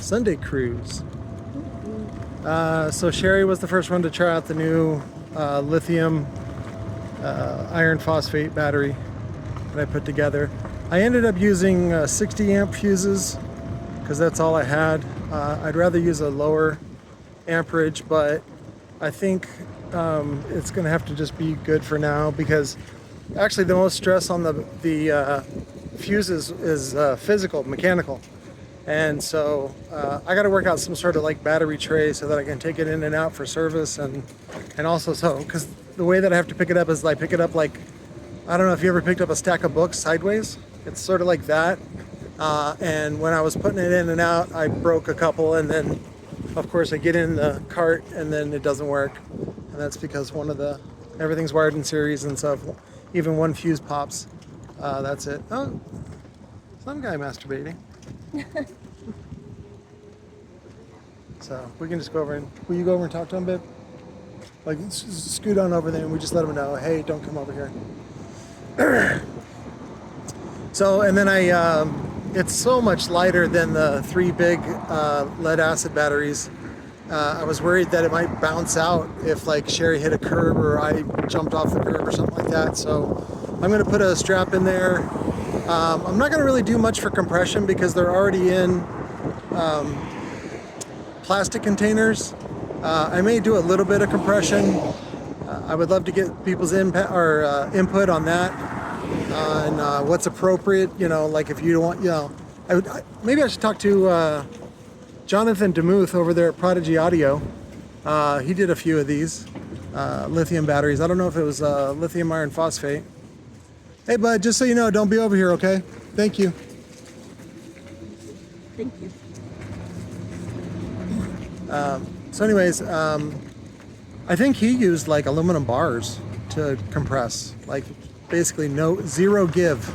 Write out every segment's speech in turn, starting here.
Sunday cruise. So Sherry was the first one to try out the new lithium iron phosphate battery that I put together. I ended up using 60 amp fuses because that's all I had. I'd rather use a lower amperage, but I think it's going to have to just be good for now, because actually the most stress on the fuses is physical, mechanical. And so I got to work out some sort of like battery tray so that I can take it in and out for service, and also so, because the way that I have to pick it up is I pick it up like, I don't know if you ever picked up a stack of books sideways. It's sort of like that. And when I was putting it in and out, I broke a couple, and then of course I get in the cart and then it doesn't work. And that's because everything's wired in series, and so if even one fuse pops, that's it. Oh, some guy masturbating. So we can just go over and, will you go over and talk to him, babe? Like, scoot on over there and we just let him know, hey, don't come over here. So, and then it's so much lighter than the 3 big lead acid batteries. I was worried that it might bounce out if like Sherry hit a curb or I jumped off the curb or something like that. So I'm going to put a strap in there. I'm not going to really do much for compression because they're already in plastic containers. I may do a little bit of compression. I would love to get people's input on that, and what's appropriate. You know, like if you don't want, maybe I should talk to Jonathan DeMuth over there at Prodigy Audio. He did a few of these lithium batteries. I don't know if it was lithium iron phosphate. Hey, bud, just so you know, don't be over here, okay? Thank you. Thank you. So anyways, I think he used like aluminum bars to compress, like basically zero give.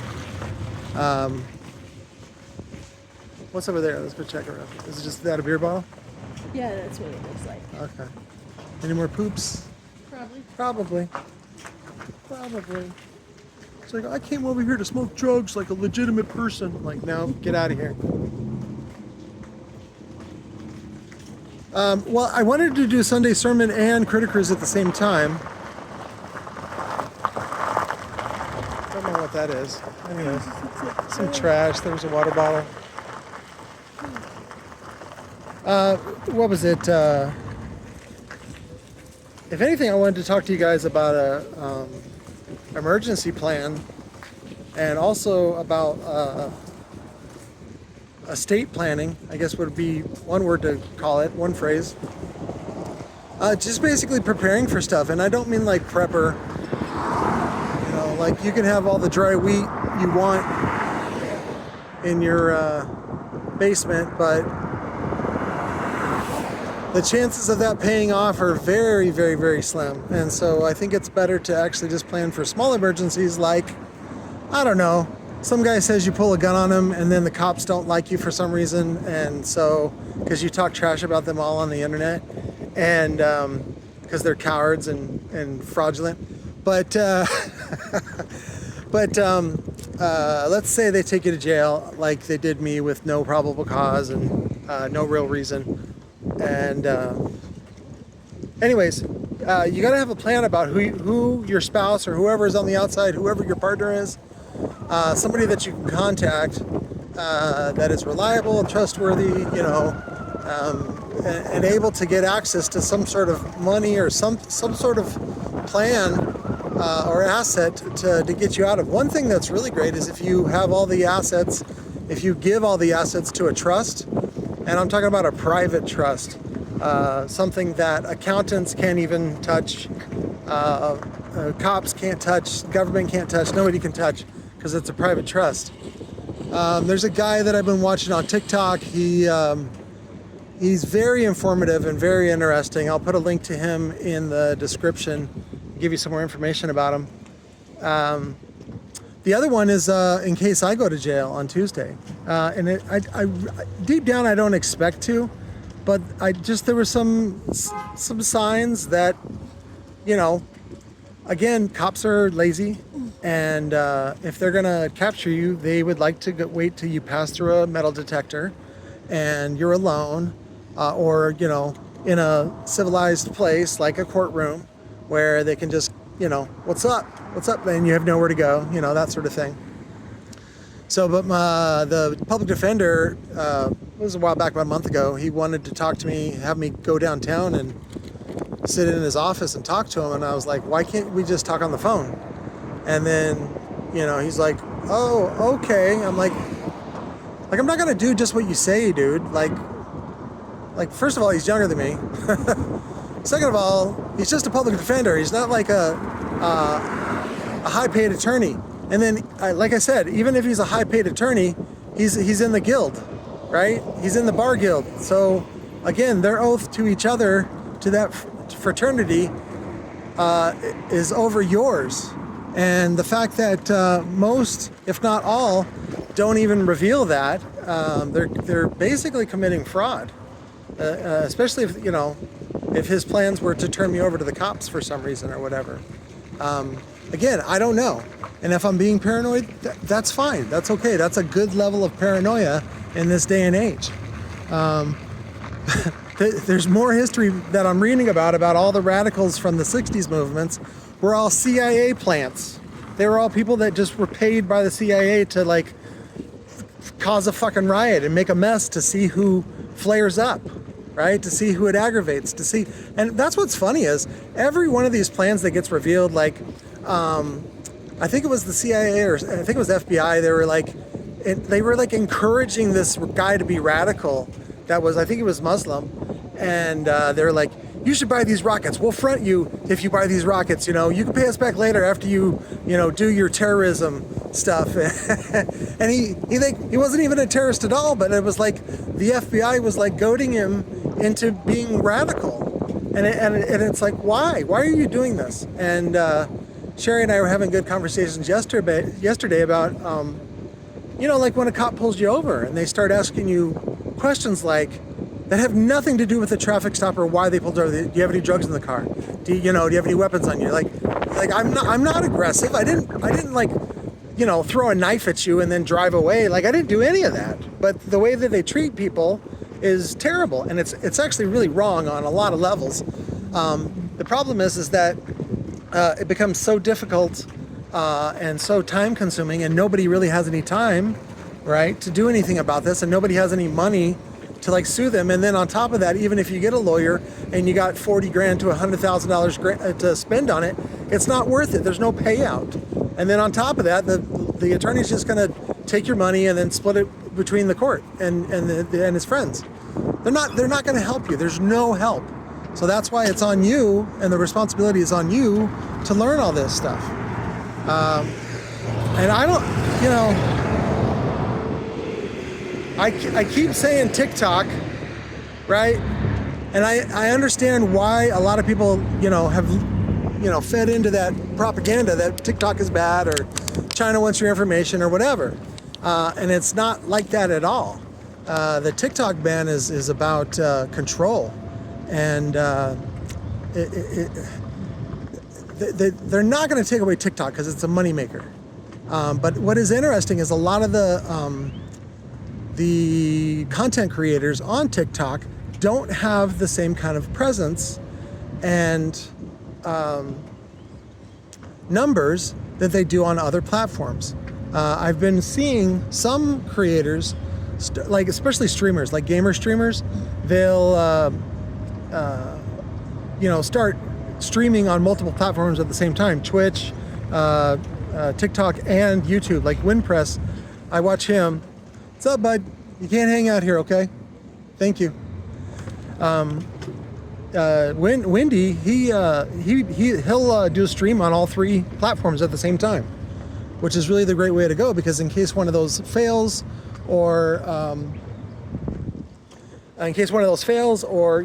What's over there? Let's go check it out. Is it just that a beer bottle? Yeah, that's what it looks like. Okay. Any more poops? Probably. Probably. It's like, I came over here to smoke drugs like a legitimate person. I'm like, no, get out of here. Well, I wanted to do Sunday sermon and criticers at the same time. Don't know what that is. Anyway, some trash. There was a water bottle. What was it? If anything, I wanted to talk to you guys about a emergency plan, and also about estate planning, I guess would be one word to call it, one phrase. Just basically preparing for stuff, and I don't mean like prepper. You know, like you can have all the dry wheat you want in your basement, but the chances of that paying off are very, very, very slim. And so I think it's better to actually just plan for small emergencies, like, I don't know, some guy says you pull a gun on him and then the cops don't like you for some reason, and so because you talk trash about them all on the internet, and because they're cowards and fraudulent. But let's say they take you to jail like they did me, with no probable cause and no real reason. And anyways, you got to have a plan about who your spouse or whoever is on the outside, whoever your partner is, somebody that you can contact that is reliable and trustworthy, you know, and able to get access to some sort of money or some sort of plan or asset to get you out of. One thing that's really great is if you have all the assets, if you give all the assets to a trust. And I'm talking about a private trust, something that accountants can't even touch, cops can't touch, government can't touch, nobody can touch, because it's a private trust. There's a guy that I've been watching on TikTok. He's very informative and very interesting. I'll put a link to him in the description, give you some more information about him. The other one is in case I go to jail on Tuesday. And I deep down, I don't expect to, but there were some signs that, you know, again, cops are lazy, and if they're gonna capture you, they would like to wait till you pass through a metal detector, and you're alone, or, you know, in a civilized place like a courtroom where they can just, you know, what's up, and you have nowhere to go, you know, that sort of thing. So, but the public defender, it was a while back, about a month ago, he wanted to talk to me, have me go downtown and sit in his office and talk to him, and I was like, why can't we just talk on the phone? And then, you know, he's like, oh, okay. I'm like, I'm not gonna do just what you say, dude. Like, first of all, he's younger than me. Second of all, he's just a public defender. He's not like a high-paid attorney. And then, like I said, even if he's a high-paid attorney, he's in the guild, right? He's in the bar guild. So, again, their oath to each other, to that fraternity, is over yours. And the fact that most, if not all, don't even reveal that, they're basically committing fraud. Especially if, you know, if his plans were to turn me over to the cops for some reason or whatever. Again, I don't know. And if I'm being paranoid, that's fine. That's okay. That's a good level of paranoia in this day and age. There's more history that I'm reading about all the radicals from the 60s movements were all CIA plants. They were all people that just were paid by the CIA to, like, cause a fucking riot and make a mess to see who flares up, right? To see who it aggravates, to see. And that's what's funny is every one of these plans that gets revealed, like, I think it was the CIA or I think it was the FBI, they were like encouraging this guy to be radical that was, I think he was Muslim, and they were like, you should buy these rockets. We'll front you if you buy these rockets. You know, you can pay us back later after you know, do your terrorism stuff. And he wasn't even a terrorist at all, but it was like the FBI was like goading him into being radical. And it's like, why? Why are you doing this? And Sherry and I were having good conversations yesterday about, you know, like when a cop pulls you over and they start asking you questions like, that have nothing to do with the traffic stop or why they pulled over. Do you have any drugs in the car? Do you have any weapons on you? Like I'm not aggressive. I didn't like, you know, throw a knife at you and then drive away. Like I didn't do any of that. But the way that they treat people is terrible, and it's actually really wrong on a lot of levels. The problem is that it becomes so difficult and so time consuming, and nobody really has any time, right, to do anything about this, and nobody has any money to like sue them. And then on top of that, even if you get a lawyer and you got $40,000 to $100,000 to spend on it, it's not worth it. There's no payout. And then on top of that, the attorney's just going to take your money and then split it between the court and his friends. They're not going to help you. There's no help. So that's why it's on you, and the responsibility is on you to learn all this stuff. And I don't, you know, I keep saying TikTok, right? And I understand why a lot of people, you know, have, you know, fed into that propaganda that TikTok is bad or China wants your information or whatever. And it's not like that at all. The TikTok ban is about control. And they're not going to take away TikTok because it's a moneymaker. But what is interesting is a lot of the content creators on TikTok don't have the same kind of presence and numbers that they do on other platforms. I've been seeing some creators, like especially streamers, like gamer streamers, they'll you know, start streaming on multiple platforms at the same time. Twitch, TikTok, and YouTube. Like Winpress, I watch him. What's up, bud? You can't hang out here, okay? Thank you. Wendy, he'll do a stream on all three platforms at the same time, which is really the great way to go, because in case one of those fails, or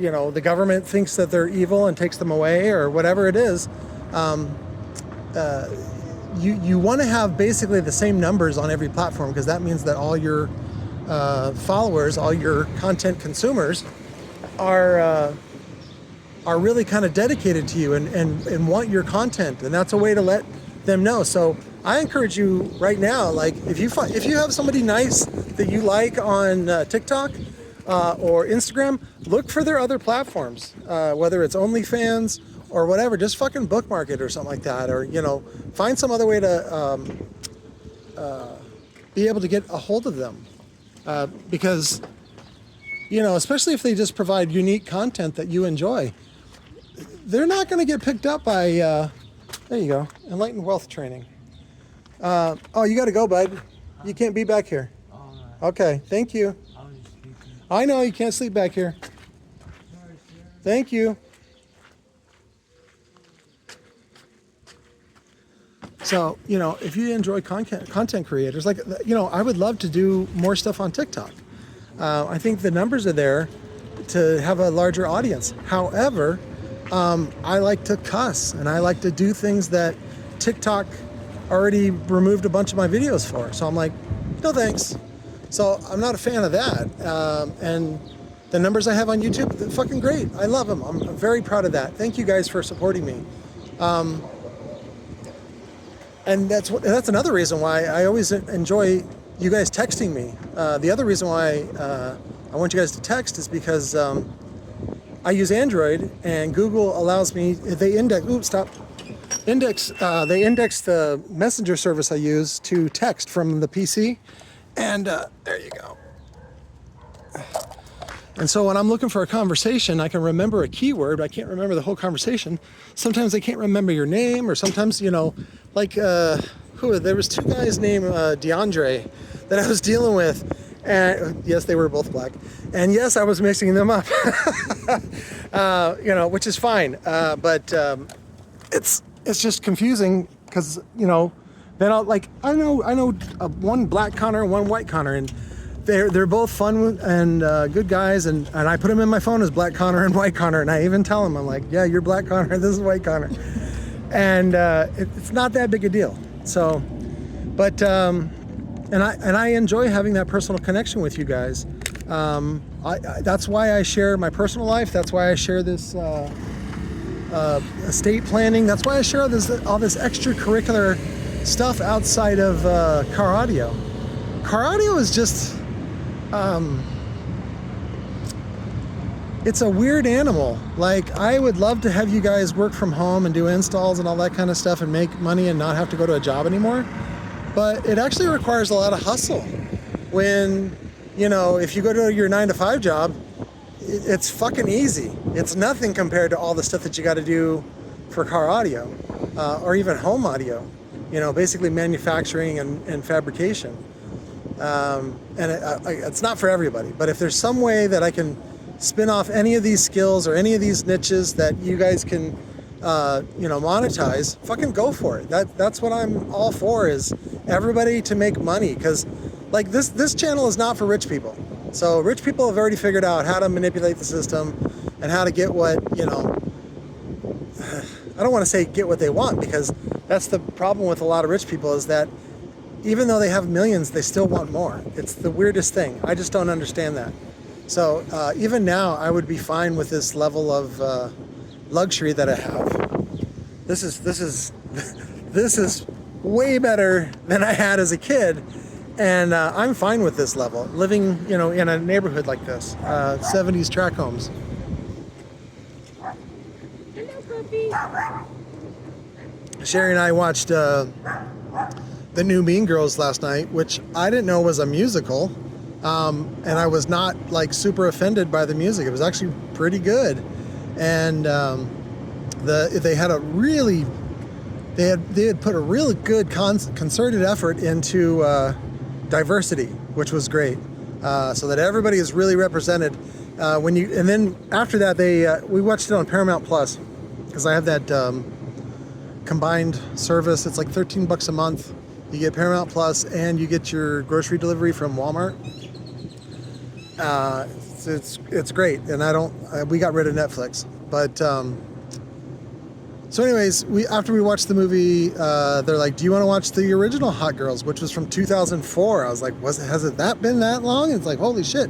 you know, the government thinks that they're evil and takes them away or whatever it is, you want to have basically the same numbers on every platform, because that means that all your followers, all your content consumers are really kind of dedicated to you and want your content, and that's a way to let them know. So I encourage you right now, like if you have somebody nice that you like on TikTok, or Instagram, look for their other platforms, whether it's OnlyFans or whatever. Just fucking bookmark it or something like that, or find some other way to be able to get a hold of them, because especially if they just provide unique content that you enjoy, they're not going to get picked up by. There you go, Enlightened Wealth Training. Oh, you got to go, bud. You can't be back here. Okay, thank you. I know you can't sleep back here. Thank you. So, if you enjoy content creators, I would love to do more stuff on TikTok. I think the numbers are there to have a larger audience. However, I like to cuss and I like to do things that TikTok already removed a bunch of my videos for. So I'm like, no thanks. So I'm not a fan of that. And the numbers I have on YouTube, they're fucking great. I love them. I'm very proud of that. Thank you guys for supporting me. And that's another reason why I always enjoy you guys texting me. The other reason why I want you guys to text is because I use Android, and Google allows me, they index the messenger service I use to text from the PC, and there you go. And so when I'm looking for a conversation, I can remember a keyword. I can't remember the whole conversation. Sometimes I can't remember your name, or sometimes, there was two guys named DeAndre that I was dealing with. And yes, they were both black. And yes, I was mixing them up, which is fine. But it's just confusing because, then I know one black Connor and one white Connor, and they're both fun and good guys, and I put them in my phone as Black Connor and White Connor, and I even tell them, I'm like, yeah, you're Black Connor, this is White Connor, and it's not that big a deal. So, but and I enjoy having that personal connection with you guys. That's why I share my personal life. That's why I share this estate planning. That's why I share all this extracurricular stuff outside of car audio. Car audio is just it's a weird animal. Like, I would love to have you guys work from home and do installs and all that kind of stuff and make money and not have to go to a job anymore. But it actually requires a lot of hustle. When, if you go to your 9-to-5 job, it's fucking easy. It's nothing compared to all the stuff that you got to do for car audio, or even home audio. Basically manufacturing and fabrication. And it's not for everybody, but if there's some way that I can spin off any of these skills or any of these niches that you guys can, monetize, fucking go for it. That's what I'm all for, is everybody to make money. Because this channel is not for rich people. So rich people have already figured out how to manipulate the system and how to get what, I don't want to say get what they want, because that's the problem with a lot of rich people, is that even though they have millions, they still want more. It's the weirdest thing. I just don't understand that. So even now, I would be fine with this level of luxury that I have. This is way better than I had as a kid, and I'm fine with this level. Living, in a neighborhood like this, 70s tract homes. Hello, puppy. Sherry and I watched the new Mean Girls last night, which I didn't know was a musical, and I was not super offended by the music. It was actually pretty good, and they had put a really good concerted effort into diversity, which was great, so that everybody is really represented. And then after that, we watched it on Paramount Plus, because I have that combined service. It's like $13 a month. You get Paramount Plus and you get your grocery delivery from Walmart. It's great, and we got rid of Netflix, but so anyways, after we watched the movie, they're like, do you want to watch the original Hot Girls, which was from 2004? I was like, has it been that long? It's like, holy shit.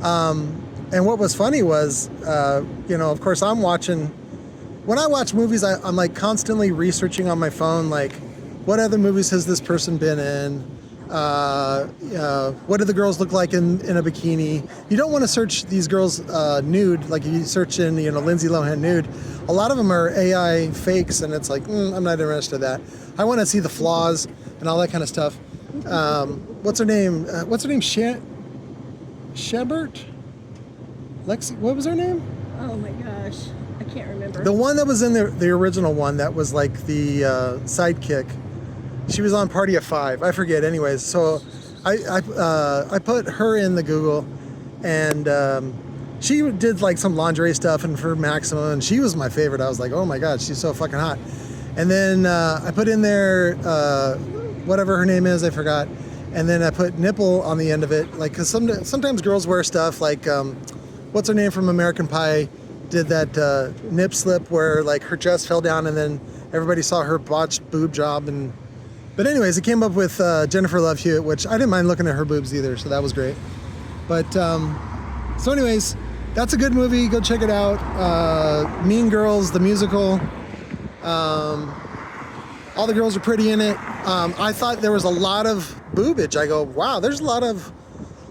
And what was funny was, of course when I watch movies, I'm constantly researching on my phone, what other movies has this person been in? what do the girls look like in a bikini? You don't want to search these girls nude, like if you search in, Lindsay Lohan nude. A lot of them are AI fakes, and it's like, I'm not interested in that. I want to see the flaws and all that kind of stuff. What's her name? Shebert? Lexi, what was her name? Oh my gosh, I can't remember. The one that was in the original one that was like the sidekick. She was on Party of Five. I forget. Anyways, so I put her in the Google, and she did like some lingerie stuff and for Maxima, and she was my favorite. I was like, oh my god, she's so fucking hot. And then I put in there whatever her name is, I forgot. And then I put nipple on the end of it, like, because sometimes girls wear stuff like what's her name from American Pie did that nip slip where like her dress fell down and then everybody saw her botched boob job. But anyways, it came up with Jennifer Love Hewitt, which I didn't mind looking at her boobs either, so that was great. But so anyways, that's a good movie. Go check it out. Mean Girls, the musical. All the girls are pretty in it. I thought there was a lot of boobage. I go, wow, there's a lot of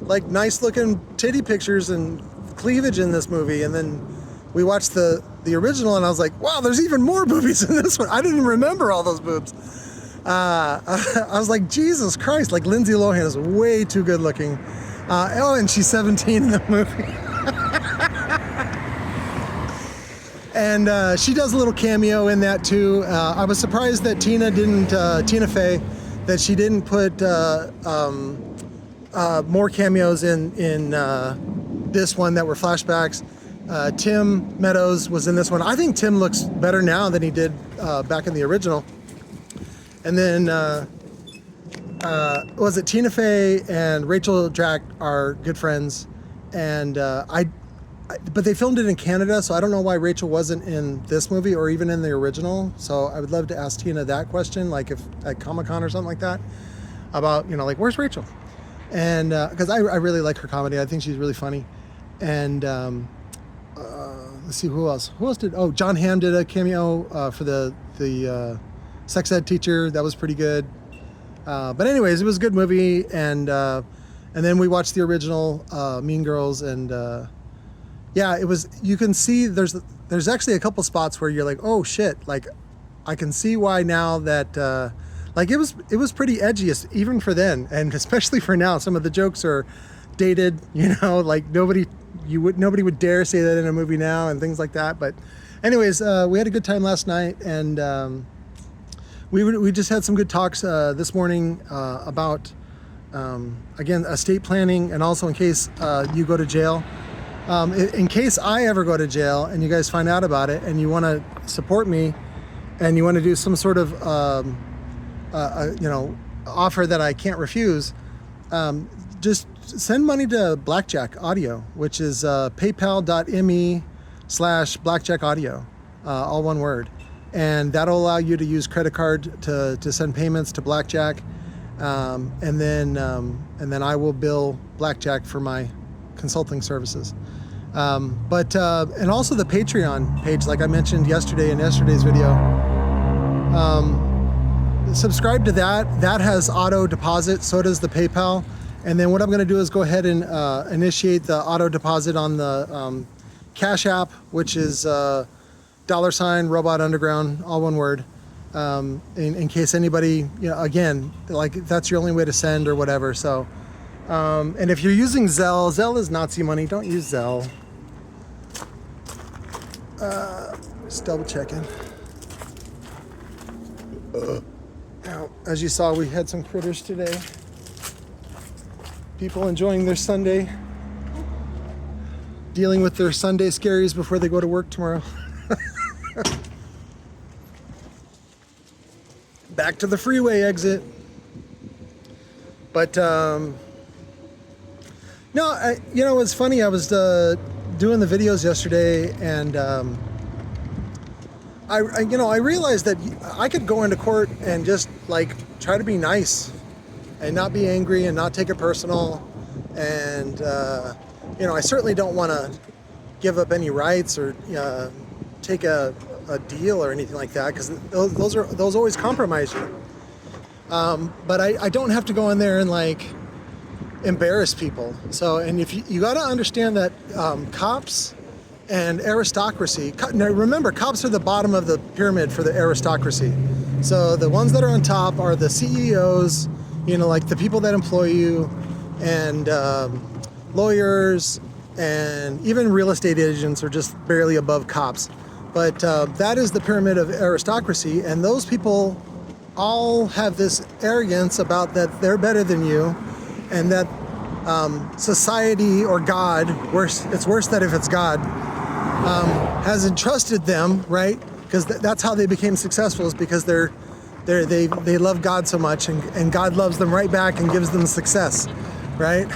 like nice looking titty pictures and cleavage in this movie. And then we watched the original, and I was like, wow, there's even more boobies in this one. I didn't even remember all those boobs. I was like, Jesus Christ, like Lindsay Lohan is way too good looking. And she's 17 in the movie. And she does a little cameo in that too. I was surprised that Tina Fey, that she didn't put more cameos in this one that were flashbacks. Tim Meadows was in this one. I think Tim looks better now than he did back in the original. And then, was it Tina Fey and Rachel Dratch are good friends, and but they filmed it in Canada, so I don't know why Rachel wasn't in this movie or even in the original. So I would love to ask Tina that question, like if at Comic-Con or something like that, about, like, where's Rachel? And because I really like her comedy. I think she's really funny. And let's see, who else did, John Hamm did a cameo for the sex ed teacher. That was pretty good. But anyways, it was a good movie. And then we watched the original Mean Girls, and yeah, it was, you can see there's actually a couple spots where you're like, oh shit, like I can see why now that like it was pretty edgy even for then, and especially for now. Some of the jokes are dated, like nobody would dare say that in a movie now and things like that. But anyways, we had a good time last night, and we just had some good talks this morning about again, estate planning, and also in case you go to jail. In case I ever go to jail and you guys find out about it and you want to support me and you want to do some sort of offer that I can't refuse, just send money to Blackjack Audio, which is paypal.me/Blackjack Audio, all one word. And that'll allow you to use credit card to send payments to Blackjack. And then I will bill Blackjack for my consulting services. And also the Patreon page, like I mentioned yesterday in yesterday's video. Subscribe to that. That has auto deposit. So does the PayPal. And then what I'm going to do is go ahead and initiate the auto deposit on the Cash App, which is $Robot Underground, all one word. In case anybody, again, like that's your only way to send or whatever. So, and if you're using Zelle is Nazi money. Don't use Zelle. Just double checking. Now, as you saw, we had some critters today. People enjoying their Sunday, dealing with their Sunday scaries before they go to work tomorrow. Back to the freeway exit. But no, it's funny. I was doing the videos yesterday, and I realized that I could go into court and just like try to be nice and not be angry and not take it personal. And I certainly don't want to give up any rights or take a deal or anything like that, because those always compromise you. But I don't have to go in there and like embarrass people. So, and if you got to understand that cops and aristocracy, now remember, cops are the bottom of the pyramid for the aristocracy. So the ones that are on top are the CEOs, you know, like the people that employ you, and lawyers, and even real estate agents are just barely above cops. But that is the pyramid of aristocracy, and those people all have this arrogance about that they're better than you, and that society or God, it's worse that if it's God, has entrusted them, right? Because that's how they became successful, is because they love God so much, and God loves them right back and gives them success, right?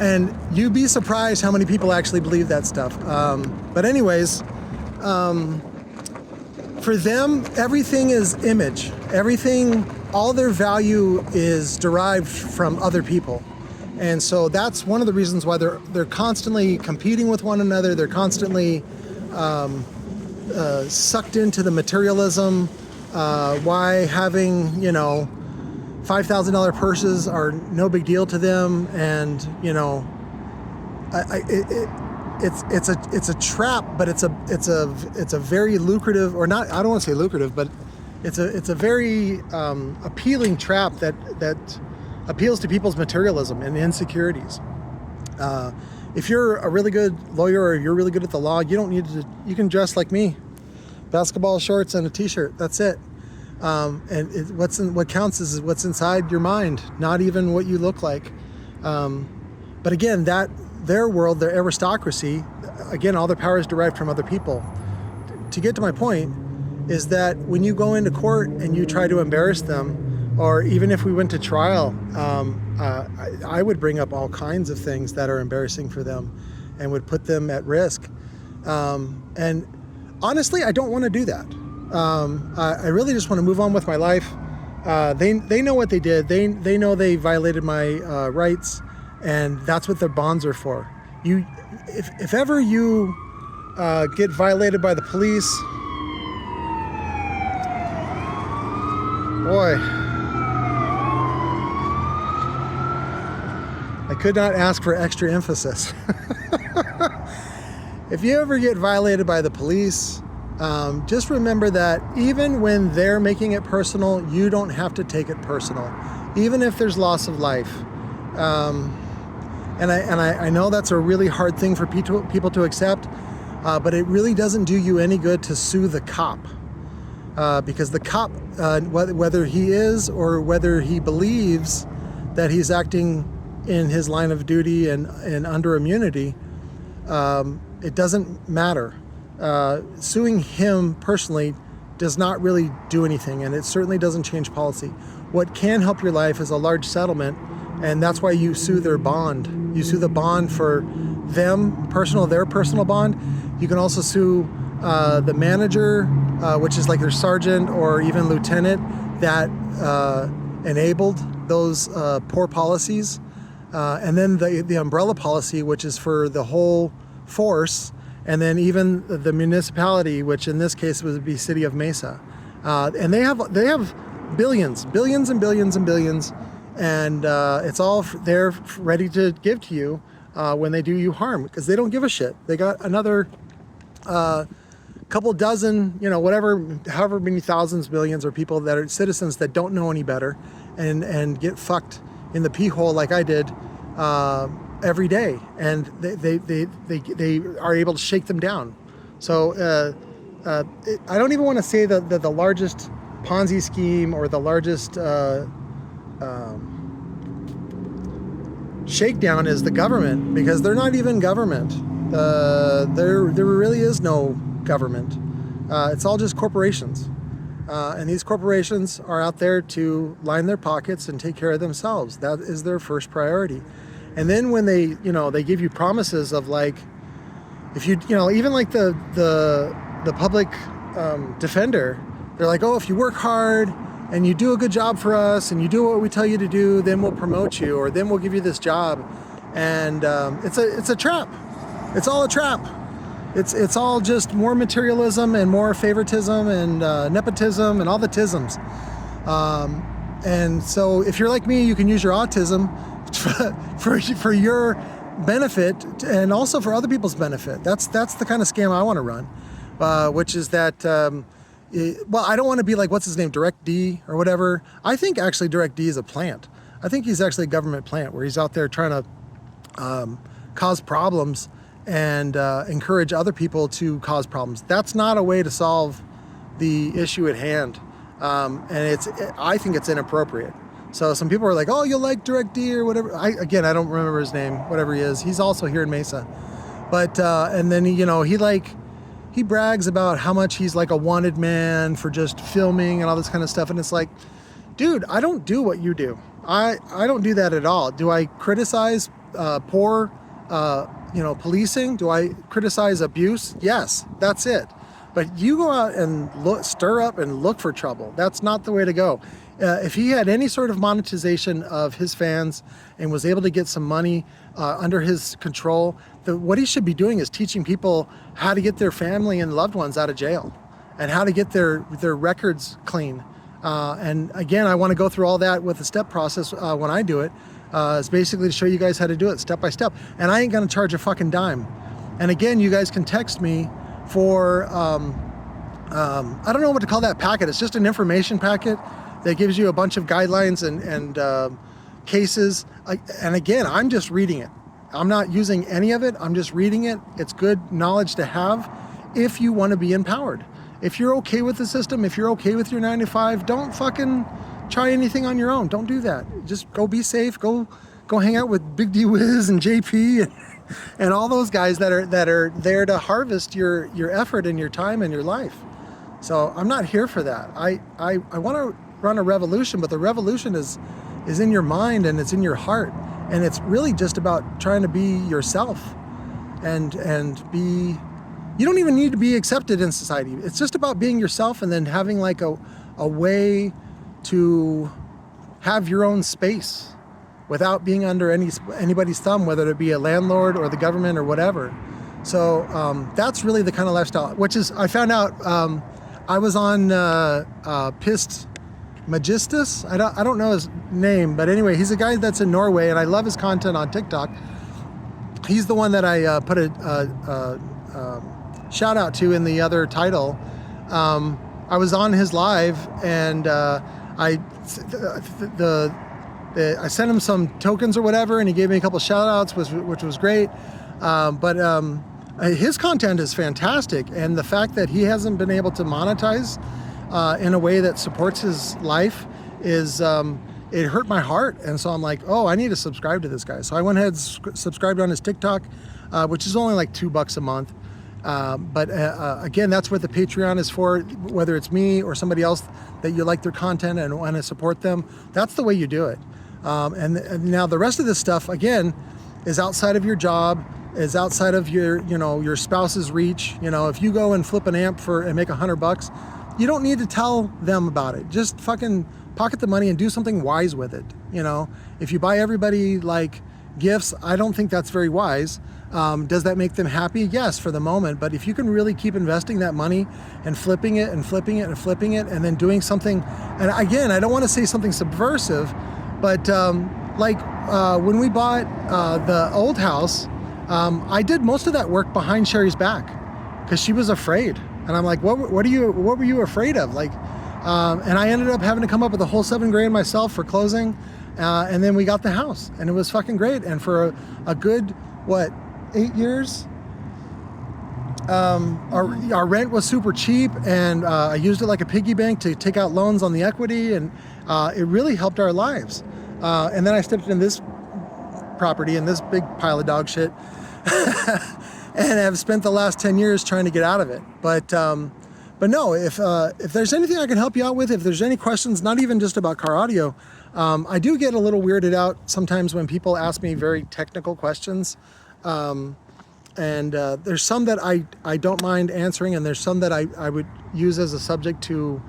And you'd be surprised how many people actually believe that stuff. But anyways, for them, everything is image. Everything, all their value is derived from other people. And so that's one of the reasons why they're constantly competing with one another. They're constantly sucked into the materialism. Why having, you know, $5,000 purses are no big deal to them, and you know, it's a trap, but it's a very lucrative, or not, I don't want to say lucrative, but it's a very appealing trap that appeals to people's materialism and insecurities. If you're a really good lawyer, or you're really good at the law, you don't need to. You can dress like me, basketball shorts and a t-shirt. That's it. And what counts is what's inside your mind, not even what you look like. But again, their world, their aristocracy, again, all their power is derived from other people. To get to my point, is that when you go into court and you try to embarrass them, or even if we went to trial, I would bring up all kinds of things that are embarrassing for them and would put them at risk. And honestly, I don't want to do that. I really just want to move on with my life. They know what they did. They know they violated my rights, and that's what their bonds are for. If ever you get violated by the police, boy, I could not ask for extra emphasis. If you ever get violated by the police, just remember that even when they're making it personal, you don't have to take it personal, even if there's loss of life. And I know that's a really hard thing for people to accept, but it really doesn't do you any good to sue the cop, because the cop, whether he is or whether he believes that he's acting in his line of duty and under immunity, it doesn't matter. Suing him personally does not really do anything, and it certainly doesn't change policy. What can help your life is a large settlement, and that's why you sue their bond. You sue the bond for them, their personal bond. You can also sue the manager, which is like their sergeant or even lieutenant, that enabled those poor policies. And then the umbrella policy, which is for the whole force, and then even the municipality, which in this case would be City of Mesa. And they have billions and billions and billions, and it's all there ready to give to you when they do you harm, because they don't give a shit. They got another couple dozen, however many thousands, millions, or people that are citizens that don't know any better and get fucked in the pee hole like I did every day, and they are able to shake them down. So I don't even want to say that the largest Ponzi scheme or the largest shakedown is the government, because they're not even government. There really is no government. It's all just corporations. And these corporations are out there to line their pockets and take care of themselves. That is their first priority. And then when they give you promises of, like, if even like the public defender, they're like, oh, if you work hard and you do a good job for us and you do what we tell you to do, then we'll promote you, or then we'll give you this job. And it's a trap. It's all a trap. It's all just more materialism and more favoritism and nepotism and all the tisms. And so if you're like me, you can use your autism for your benefit and also for other people's benefit. That's the kind of scam I want to run, which is that, well, I don't want to be like, what's his name, Direct D or whatever. I think actually Direct D is a plant. I think he's actually a government plant where he's out there trying to cause problems and encourage other people to cause problems. That's not a way to solve the issue at hand. And I think it's inappropriate. So some people are like, oh, you'll like Direct D or whatever. I don't remember his name, whatever he is. He's also here in Mesa. But, and then, he brags about how much he's like a wanted man for just filming and all this kind of stuff. And it's like, dude, I don't do what you do. I don't do that at all. Do I criticize poor, policing? Do I criticize abuse? Yes, that's it. But you go out and stir up and look for trouble. That's not the way to go. If he had any sort of monetization of his fans and was able to get some money under his control, what he should be doing is teaching people how to get their family and loved ones out of jail and how to get their records clean. And again, I want to go through all that with a step process when I do it. It's basically to show you guys how to do it step by step. And I ain't going to charge a fucking dime. And again, you guys can text me for, I don't know what to call that packet. It's just an information packet that gives you a bunch of guidelines and cases. And again, I'm just reading it. I'm not using any of it. I'm just reading it. It's good knowledge to have if you want to be empowered. If you're okay with the system, if you're okay with your 9 to 5, don't fucking try anything on your own. Don't do that. Just go be safe. Go hang out with Big D Wiz and JP and all those guys that are there to harvest your effort and your time and your life. So I'm not here for that. I want to run a revolution, but the revolution is in your mind and it's in your heart. And it's really just about trying to be yourself and be, you don't even need to be accepted in society. It's just about being yourself and then having like a way to have your own space without being under anybody's thumb, whether it be a landlord or the government or whatever. So that's really the kind of lifestyle, which is, I found out, I was on Pissed Magistus. I don't know his name, but anyway, he's a guy that's in Norway, and I love his content on TikTok. He's the one that I put a shout out to in the other title. I was on his live, and I sent him some tokens or whatever, and he gave me a couple shout outs, which was great. But his content is fantastic, and the fact that he hasn't been able to monetize in a way that supports his life is, it hurt my heart. And so I'm like, oh, I need to subscribe to this guy. So I went ahead and subscribed on his TikTok, which is only like $2 a month. But again, that's what the Patreon is for, whether it's me or somebody else that you like their content and want to support them. That's the way you do it. And now the rest of this stuff, again, is outside of your job, is outside of your spouse's reach. If you go and flip an amp and make $100, you don't need to tell them about it. Just fucking pocket the money and do something wise with it. If you buy everybody like gifts, I don't think that's very wise. Does that make them happy? Yes, for the moment. But if you can really keep investing that money and flipping it and flipping it and flipping it and then doing something, and again, I don't want to say something subversive, but when we bought the old house, I did most of that work behind Sherry's back because she was afraid. And I'm like, what were you afraid of? And I ended up having to come up with a whole $7,000 myself for closing. And then we got the house, and it was fucking great. And for a good, 8 years, our rent was super cheap, and I used it like a piggy bank to take out loans on the equity, and it really helped our lives. And then I stepped in this property in this big pile of dog shit and have spent the last 10 years trying to get out of it. But no, if there's anything I can help you out with, if there's any questions, not even just about car audio, I do get a little weirded out sometimes when people ask me very technical questions. And there's some that I don't mind answering, and there's some that I would use as a subject to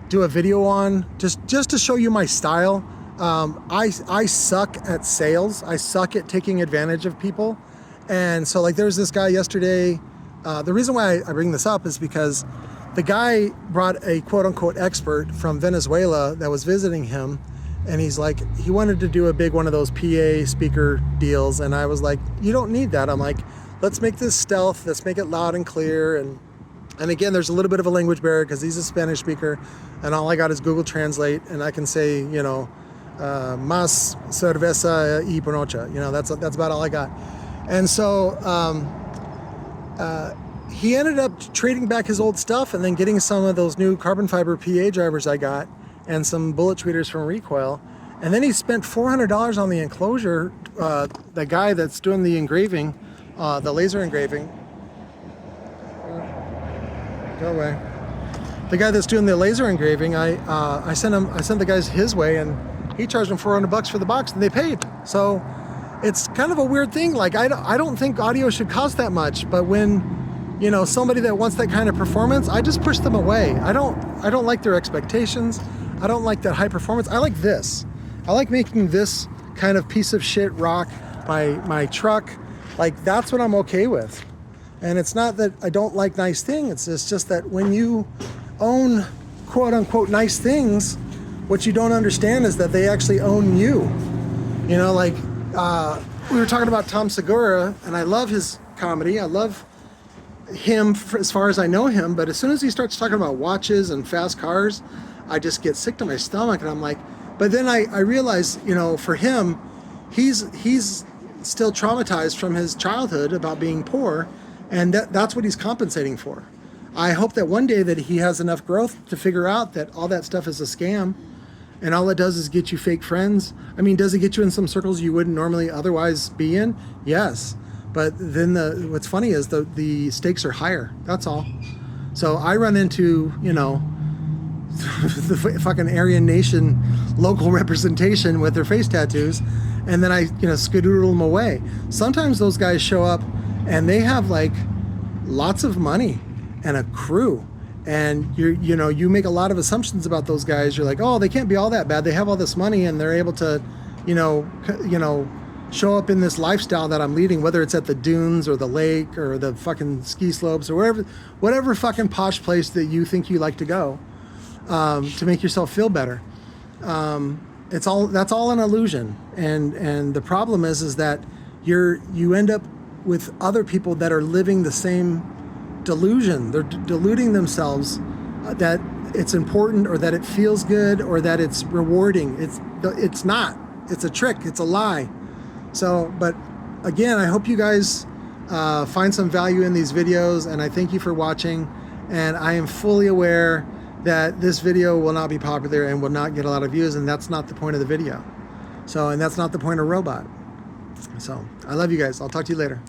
do a video on, just to show you my style. I suck at sales. I suck at taking advantage of people. And so there was this guy yesterday. The reason why I bring this up is because the guy brought a quote-unquote expert from Venezuela that was visiting him, and he's like, he wanted to do a big one of those PA speaker deals, and I was like, you don't need that. I'm like, let's make this stealth, let's make it loud and clear, and again, there's a little bit of a language barrier because he's a Spanish speaker, and all I got is Google Translate, and I can say, you know, más cerveza y panocha, you know, that's about all I got. And so he ended up trading back his old stuff and then getting some of those new carbon fiber PA drivers I got and some bullet tweeters from Recoil. And then he spent $400 on the enclosure. The guy that's doing the engraving, the laser engraving. Go away. The guy that's doing the laser engraving, I sent the guys his way, and he charged them $400 for the box, and they paid. So it's kind of a weird thing. Like I don't think audio should cost that much, but when, you know, somebody that wants that kind of performance, I just push them away. I don't like their expectations. I don't like that high performance. I like this. I like making this kind of piece of shit rock my truck. Like, that's what I'm okay with. And it's not that I don't like nice things. It's just that when you own quote unquote nice things, what you don't understand is that they actually own you. You know, like we were talking about Tom Segura, and I love his comedy. I love him as far as I know him, but as soon as he starts talking about watches and fast cars, I just get sick to my stomach, and I'm like, but then I realize, you know, for him, he's still traumatized from his childhood about being poor, and that's what he's compensating for. I hope that one day that he has enough growth to figure out that all that stuff is a scam, and all it does is get you fake friends. I mean, does it get you in some circles you wouldn't normally otherwise be in? Yes. But then what's funny is the stakes are higher. That's all. So I run into, you know, the fucking Aryan Nation local representation with their face tattoos, and then I, you know, skedoodle them away. Sometimes those guys show up and they have like lots of money and a crew, and you make a lot of assumptions about those guys. You're like, oh, they can't be all that bad. They have all this money and they're able to, you know, show up in this lifestyle that I'm leading, whether it's at the dunes or the lake or the fucking ski slopes or whatever fucking posh place that you think you like to go, to make yourself feel better. That's all an illusion. And the problem is that you end up with other people that are living the same delusion. They're deluding themselves that it's important, or that it feels good, or that it's rewarding. It's not. It's a trick. It's a lie. So, but again, I hope you guys find some value in these videos, and I thank you for watching. And I am fully aware that this video will not be popular and will not get a lot of views, and that's not the point of the video. So, and that's not the point of Robot. So, I love you guys. I'll talk to you later.